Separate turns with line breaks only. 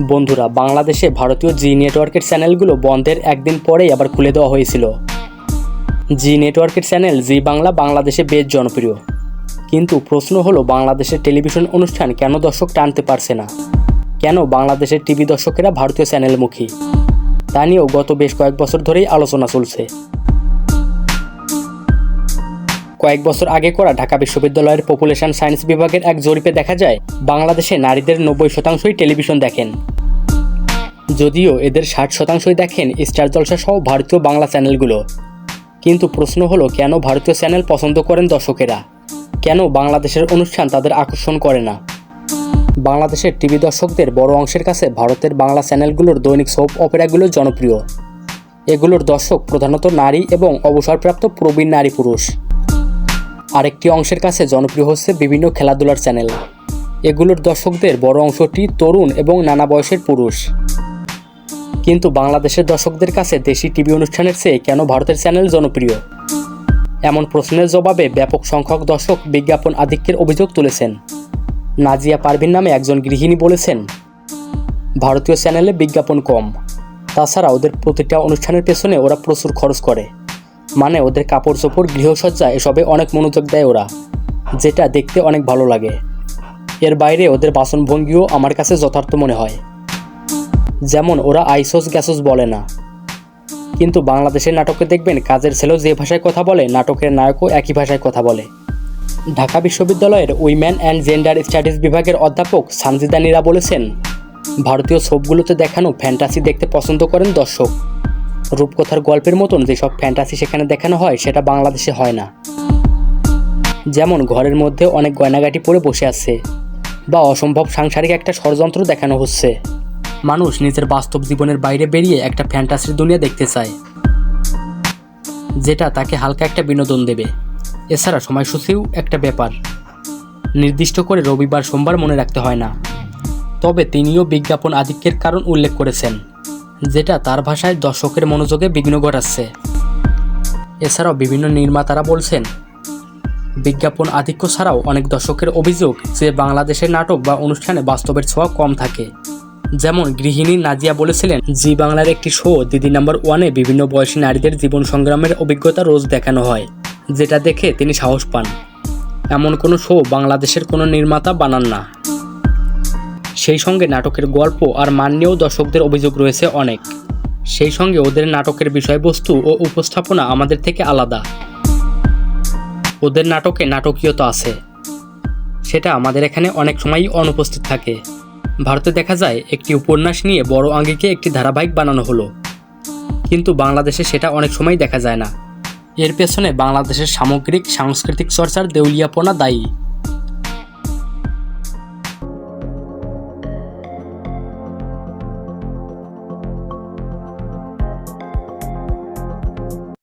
বন্ধুরা, বাংলাদেশে ভারতীয় জি নেটওয়ার্কের চ্যানেলগুলো বন্ধের একদিন পরেই আবার খুলে দেওয়া হয়েছিল। জি নেটওয়ার্কের চ্যানেল জি বাংলা বাংলাদেশে বেশ জনপ্রিয়, কিন্তু প্রশ্ন হলো বাংলাদেশের টেলিভিশন অনুষ্ঠান কেন দর্শক টানতে পারছে না, কেন বাংলাদেশের টিভি দর্শকেরা ভারতীয় চ্যানেলমুখী, তা নিয়েও গত বেশ কয়েক বছর ধরেই আলোচনা চলছে। কয়েক বছর আগে করা ঢাকা বিশ্ববিদ্যালয়ের পপুলেশন সায়েন্স বিভাগের এক জরিপে দেখা যায় বাংলাদেশে নারীদের 90% টেলিভিশন দেখেন, যদিও এদের 60% দেখেন স্টার জলসা সহ ভারতীয় বাংলা চ্যানেলগুলো। কিন্তু প্রশ্ন হলো কেন ভারতীয় চ্যানেল পছন্দ করেন দর্শকেরা, কেন বাংলাদেশের অনুষ্ঠান তাদের আকর্ষণ করে না। বাংলাদেশের টিভি দর্শকদের বড় অংশের কাছে ভারতের বাংলা চ্যানেলগুলোর দৈনিক সোপ অপেরাগুলো জনপ্রিয়। এগুলোর দর্শক প্রধানত নারী এবং অবসরপ্রাপ্ত প্রবীণ নারী পুরুষ। আরেকটি অংশের কাছে জনপ্রিয় হচ্ছে বিভিন্ন খেলাধুলার চ্যানেল। এগুলোর দর্শকদের বড় অংশটি তরুণ এবং নানা বয়সের পুরুষ। কিন্তু বাংলাদেশের দর্শকদের কাছে দেশি টিভি অনুষ্ঠানের চেয়ে কেন ভারতের চ্যানেল জনপ্রিয়? এমন প্রশ্নের জবাবে ব্যাপক সংখ্যক দর্শক বিজ্ঞাপন আধিক্যের অভিযোগ তুলেছেন। নাজিয়া পারভিন নামে একজন গৃহিণী বলেছেন, ভারতীয় চ্যানেলে বিজ্ঞাপন কম, তাছাড়া ওদের প্রতিটা অনুষ্ঠানের পেছনে ওরা প্রচুর খরচ করে, মানে ওদের কাপড় চোপড় গৃহসজ্জা এসবে অনেক মনোযোগ দেয় ওরা, যেটা দেখতে অনেক ভালো লাগে। এর বাইরে ওদের বাসনভঙ্গিও আমার কাছে যথার্থ মনে হয়, যেমন ওরা আইসোস গ্যাসোস বলে না। কিন্তু বাংলাদেশের নাটকে দেখবেন কাজের ছেলেও যে ভাষায় কথা বলে, নাটকের নায়কও একই ভাষায় কথা বলে। ঢাকা বিশ্ববিদ্যালয়ের উইমেন অ্যান্ড জেন্ডার স্টাডিজ বিভাগের অধ্যাপক সানজিদা নীরা বলেছেন, ভারতীয় সোপগুলোতে দেখানো ফ্যান্টাসি দেখতে পছন্দ করেন দর্শক। রূপকথার গল্পের মতন যেসব ফ্যান্টাসি সেখানে দেখানো হয় সেটা বাংলাদেশে হয় না। যেমন ঘরের মধ্যে অনেক গয়নাগাটি পরে বসে আছে, বা অসম্ভব সাংসারিক একটা ষড়যন্ত্র দেখানো হচ্ছে। মানুষ নিজের বাস্তব জীবনের বাইরে বেরিয়ে একটা ফ্যান্টাসির দুনিয়া দেখতে চায়, যেটা তাকে হালকা একটা বিনোদন দেবে। এছাড়া সময়সূচিও একটা ব্যাপার, নির্দিষ্ট করে রবিবার সোমবার মনে রাখতে হয় না। তবে তিনিও বিজ্ঞাপন আধিক্যের কারণ উল্লেখ করেছেন, যেটা তার ভাষায় দর্শকের মনোযোগে বিঘ্ন ঘটাচ্ছে। এছাড়াও বিভিন্ন নির্মাতারা বলছেন, বিজ্ঞাপন আধিক্য ছাড়াও অনেক দর্শকের অভিযোগ যে বাংলাদেশের নাটক বা অনুষ্ঠানে বাস্তবের ছোঁয়া কম থাকে। যেমন গৃহিণী নাজিয়া বলেছিলেন, জি বাংলার একটি শো দিদি নাম্বার 1-এ বিভিন্ন বয়সী নারীদের জীবন সংগ্রামের অভিজ্ঞতা রোজ দেখানো হয়, যেটা দেখে তিনি সাহস পান। এমন কোনো শো বাংলাদেশের কোনো নির্মাতা বানান না। সেই সঙ্গে নাটকের গল্প আর মান নিয়েও দর্শকদের অভিযোগ রয়েছে অনেক। সেই সঙ্গে ওদের নাটকের বিষয়বস্তু ও উপস্থাপনা আমাদের থেকে আলাদা। ওদের নাটকে নাটকীয়তা আছে, সেটা আমাদের এখানে অনেক সময়ই অনুপস্থিত থাকে। ভারতে দেখা যায় একটি উপন্যাস নিয়ে বড় আঙ্গিকে একটি ধারাবাহিক বানানো হলো, কিন্তু বাংলাদেশে সেটা অনেক সময় দেখা যায় না। এর পেছনে বাংলাদেশের সামগ্রিক সাংস্কৃতিক চর্চার দেউলিয়াপনা দায়ী।